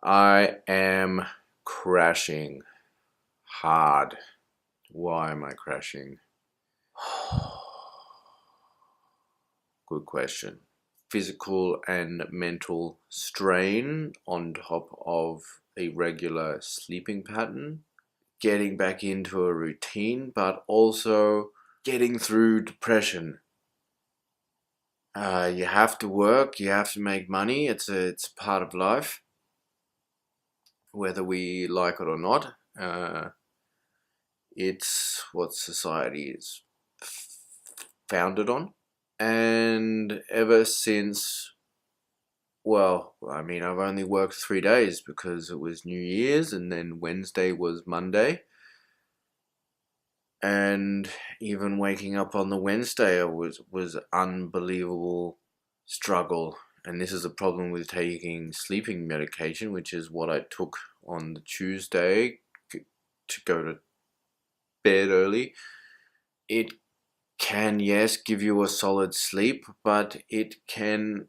I am crashing hard. Why am I crashing? Good question. Physical and mental strain on top of a regular sleeping pattern, getting back into a routine, but also getting through depression. You have to work, you have to make money, it's a part of life, whether we like it or not. It's what society is founded on. And ever since, well, I mean, I've only worked 3 days because it was New Year's and then Wednesday was Monday. And even waking up on the Wednesday was unbelievable struggle. And this is a problem with taking sleeping medication, which is what I took on the Tuesday to go to bed early. It can, yes, give you a solid sleep, but it can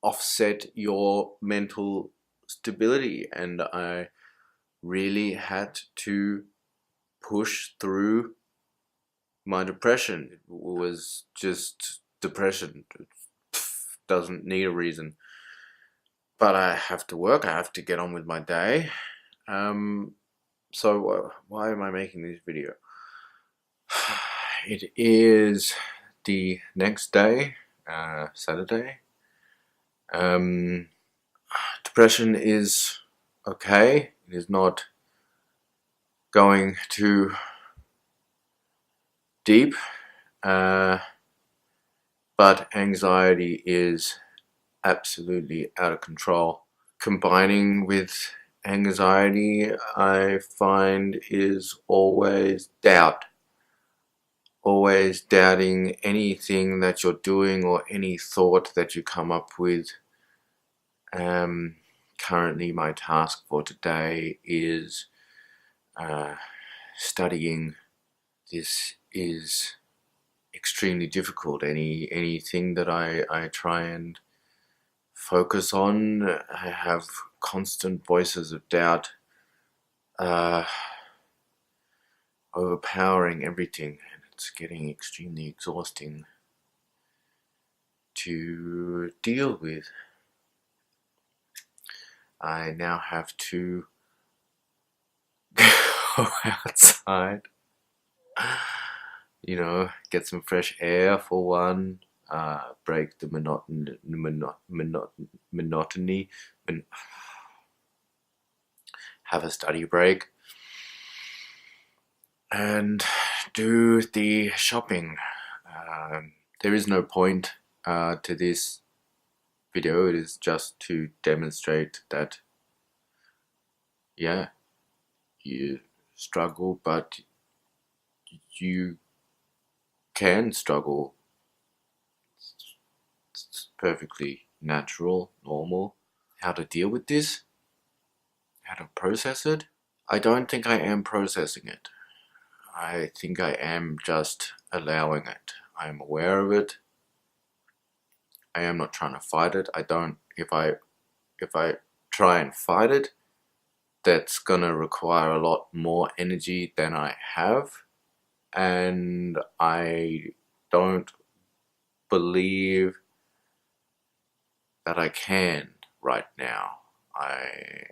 offset your mental stability. And I really had to push through my depression. It was just depression. It doesn't need a reason. But I have to work, I have to get on with my day. So why am I making this video? It is the next day, Saturday. Depression is okay. It is not going too deep, but anxiety is absolutely out of control. Combining with anxiety, I find, is always doubt. Always doubting anything that you're doing or any thought that you come up with. Currently my task for today is studying. This is extremely difficult. Anything that I try and focus on, I have constant voices of doubt overpowering everything. It's getting extremely exhausting to deal with. I now have to go outside, get some fresh air for one, break the monotony, have a study break, and do the shopping. There is no point to this video. It is just to demonstrate that, yeah, you struggle, but you can struggle. It's perfectly natural, normal. How to deal with this? How to process it? I don't think I am processing it. I think I am just allowing it. I am aware of it. I am not trying to fight it. If I try and fight it, that's gonna require a lot more energy than I have, and I don't believe that I can right now. I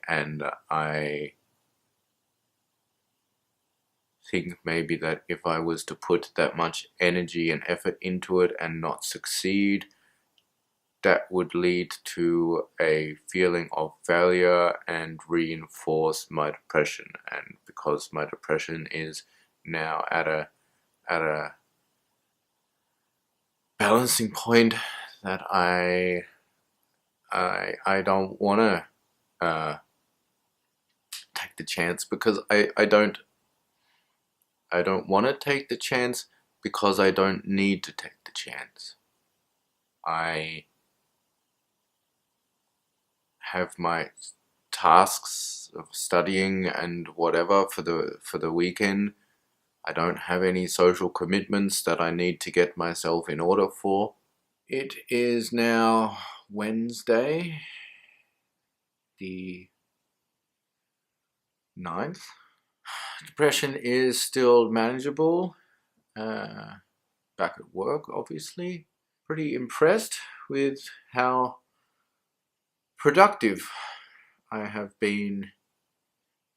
think maybe that if I was to put that much energy and effort into it and not succeed, that would lead to a feeling of failure and reinforce my depression. And because my depression is now at a balancing point, that I don't want to take the chance, because I don't want to take the chance, because I don't need to take the chance. I have my tasks of studying and whatever for the weekend. I don't have any social commitments that I need to get myself in order for. It is now Wednesday, the 9th. Depression is still manageable. Back at work, obviously. Pretty impressed with how productive I have been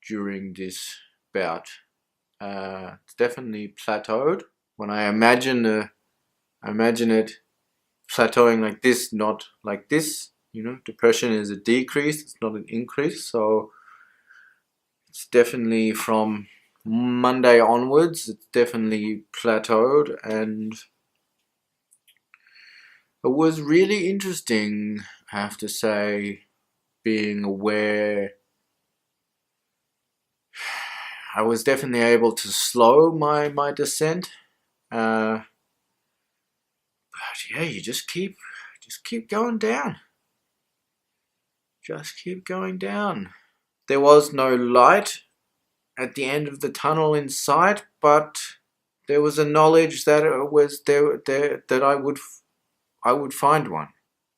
during this bout. It's definitely plateaued. When I imagine it plateauing like this, not like this. You know, depression is a decrease, it's not an increase. So it's definitely from Monday onwards, it's definitely plateaued, and it was really interesting, I have to say, being aware. I was definitely able to slow my descent. But yeah, you just keep going down. Just keep going down. There was no light at the end of the tunnel in sight, but there was a knowledge that it was there that I would find one.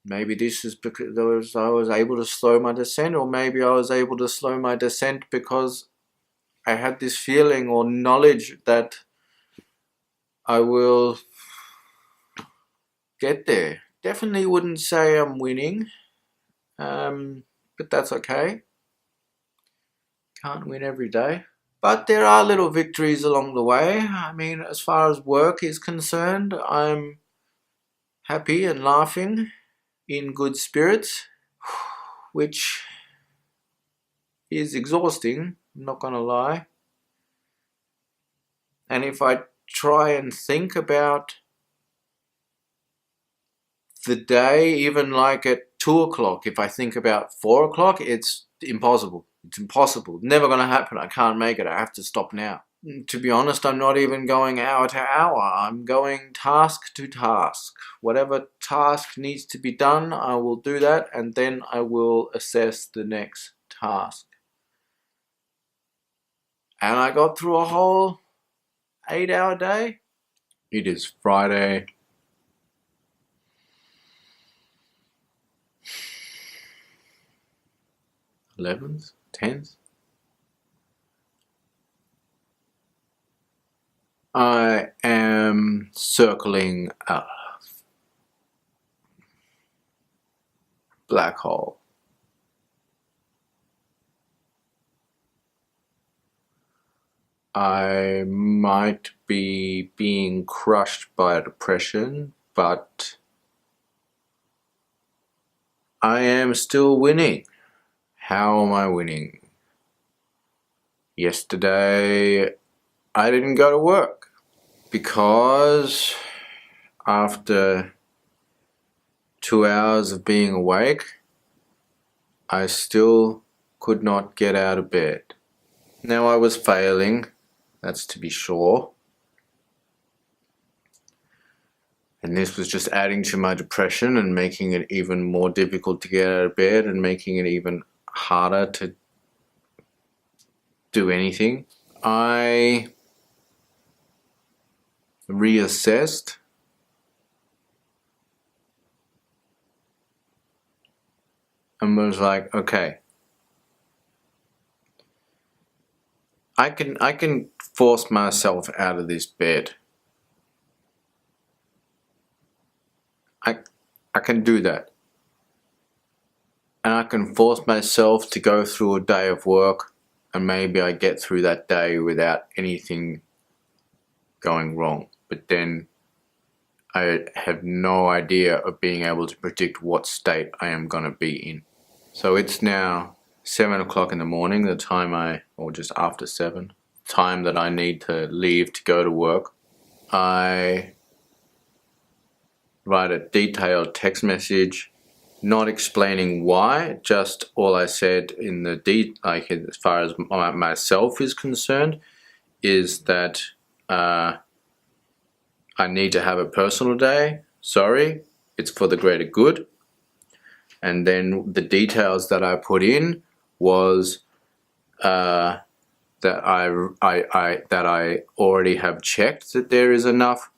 Maybe this is because I was able to slow my descent, or maybe I was able to slow my descent because I had this feeling or knowledge that I will get there. Definitely wouldn't say I'm winning, but that's okay. Can't win every day. But there are little victories along the way. I mean, as far as work is concerned, I'm happy and laughing, in good spirits, which is exhausting, I'm not gonna lie. And if I try and think about the day, even like at 2 o'clock, if I think about 4 o'clock, it's impossible. It's impossible. Never gonna happen. I can't make it. I have to stop now. To be honest, I'm not even going hour to hour. I'm going task to task. Whatever task needs to be done, I will do that, and then I will assess the next task. And I got through a whole 8-hour day. It is Friday. '11th? 10th? I am circling a black hole. I might be being crushed by depression, but I am still winning. How am I winning? Yesterday, I didn't go to work because after 2 hours of being awake, I still could not get out of bed. Now I was failing, that's to be sure. And this was just adding to my depression and making it even more difficult to get out of bed and making it even harder to do anything. I reassessed and was like, okay, I can force myself out of this bed. I can do that. And I can force myself to go through a day of work, and maybe I get through that day without anything going wrong. But then I have no idea of being able to predict what state I am going to be in. So it's now 7 o'clock in the morning, the time or just after 7, time that I need to leave to go to work. I write a detailed text message, not explaining why, just all I said in the like as far as myself is concerned, is that I need to have a personal day. Sorry, it's for the greater good. And then the details that I put in was that I already have checked that there is enough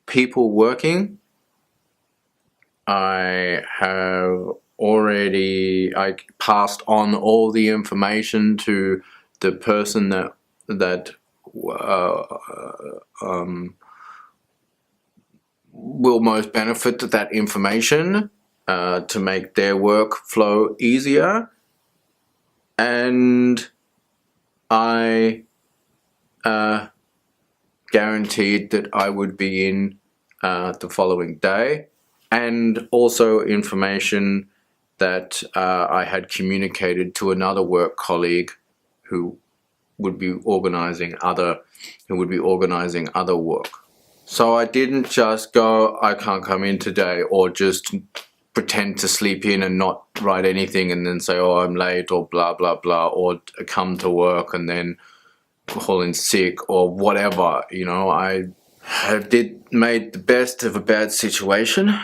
people working. I have I passed on all the information to the person that will most benefit that information to make their workflow easier, and I guaranteed that I would be in the following day, and also information that I had communicated to another work colleague who would be organizing other work. So I didn't just go, I can't come in today, or just pretend to sleep in and not write anything and then say, oh, I'm late, or blah blah blah, or come to work and then call in sick or whatever. You know, I made the best of a bad situation.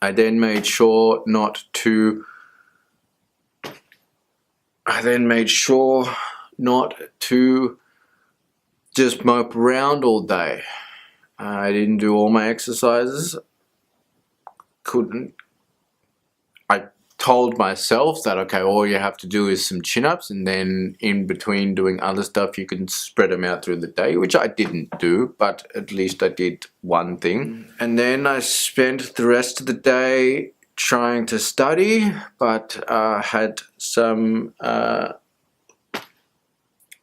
I then made sure not to just mope around all day. I didn't do all my exercises. I told myself that, okay, all you have to do is some chin-ups, and then in between doing other stuff you can spread them out through the day, which I didn't do, but at least I did one thing. And then I spent the rest of the day trying to study, but had some I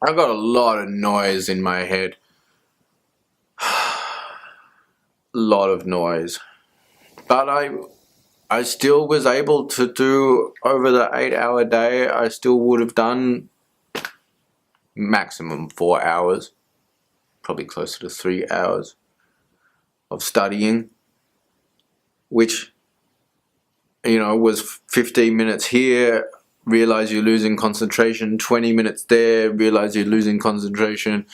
got a lot of noise in my head. A lot of noise. But I still was able to do, over the 8-hour day, I still would have done maximum 4 hours, probably closer to 3 hours of studying, which, you know, was 15 minutes here, realize you're losing concentration, 20 minutes there, realize you're losing concentration.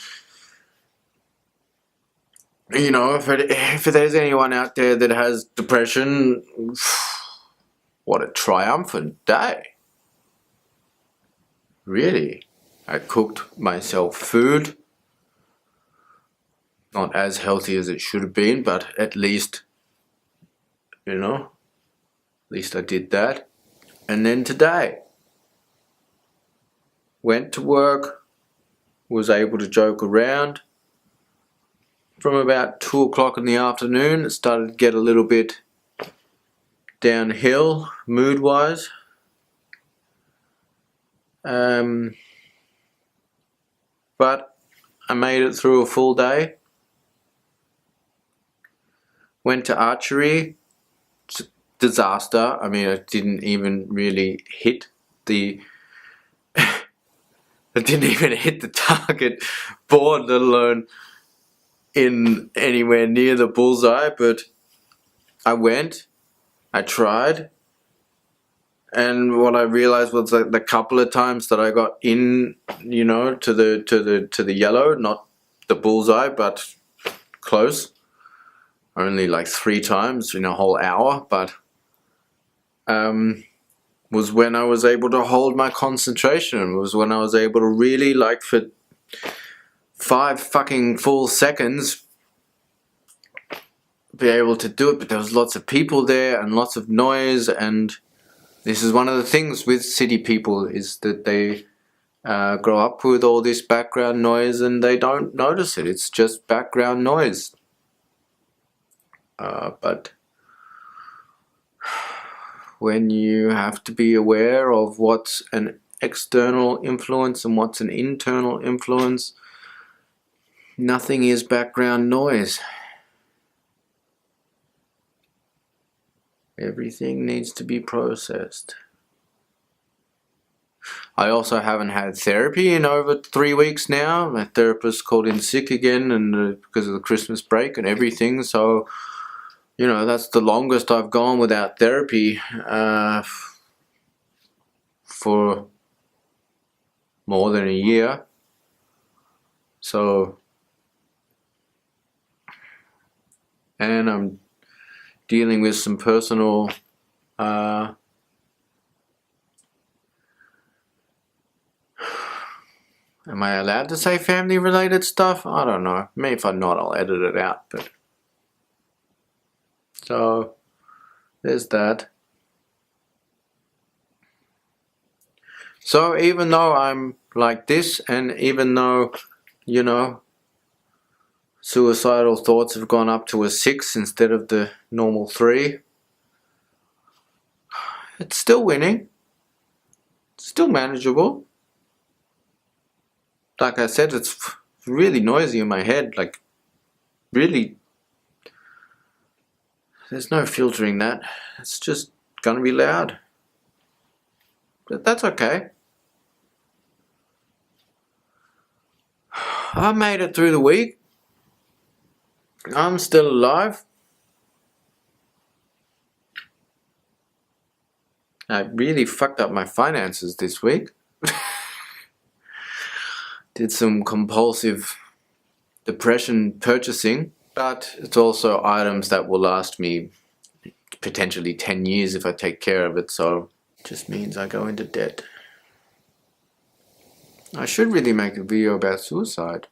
You know, if there's anyone out there that has depression, what a triumphant day. Really. I cooked myself food. Not as healthy as it should have been, but at least, you know, at least I did that. And then today, went to work, was able to joke around. From about 2 o'clock in the afternoon, it started to get a little bit downhill, mood-wise. But I made it through a full day. Went to archery. It's a disaster. I mean, I didn't even really hit the I didn't even hit the target board, let alone in anywhere near the bullseye, but I went, I tried, and what I realized was that the couple of times that I got in, you know, to the yellow, not the bullseye, but close, only like 3 times in a whole hour, but was when I was able to hold my concentration, was when I was able to really, like, for 5 fucking full seconds, be able to do it. But there was lots of people there and lots of noise, and this is one of the things with city people, is that they grow up with all this background noise and they don't notice it. It's just background noise. But when you have to be aware of what's an external influence and what's an internal influence, nothing is background noise. Everything needs to be processed. I also haven't had therapy in over 3 weeks now. My therapist called in sick again, and because of the Christmas break and everything, so, you know, that's the longest I've gone without therapy for more than a year. So, and I'm dealing with some personal am I allowed to say family related stuff? I don't know. Maybe if I'm not, I'll edit it out. But so, there's that. So even though I'm like this, and even though, you know, suicidal thoughts have gone up to a 6 instead of the normal 3, it's still winning. It's still manageable. Like I said, it's really noisy in my head. Like, really, there's no filtering that. It's just gonna be loud. But that's okay. I made it through the week. I'm still alive. I really fucked up my finances this week. Did some compulsive depression purchasing, but it's also items that will last me potentially 10 years if I take care of it, so it just means I go into debt. I should really make a video about suicide.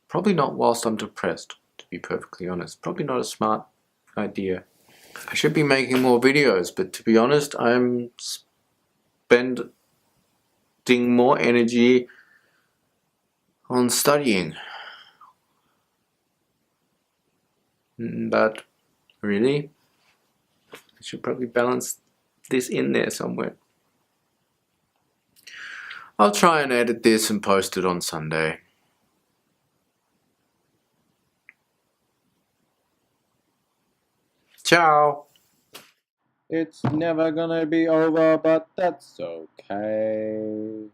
Probably not whilst I'm depressed, to be perfectly honest. Probably not a smart idea. I should be making more videos, but to be honest, I'm spending more energy on studying. But really, I should probably balance this in there somewhere. I'll try and edit this and post it on Sunday. Ciao! It's never gonna be over, but that's okay.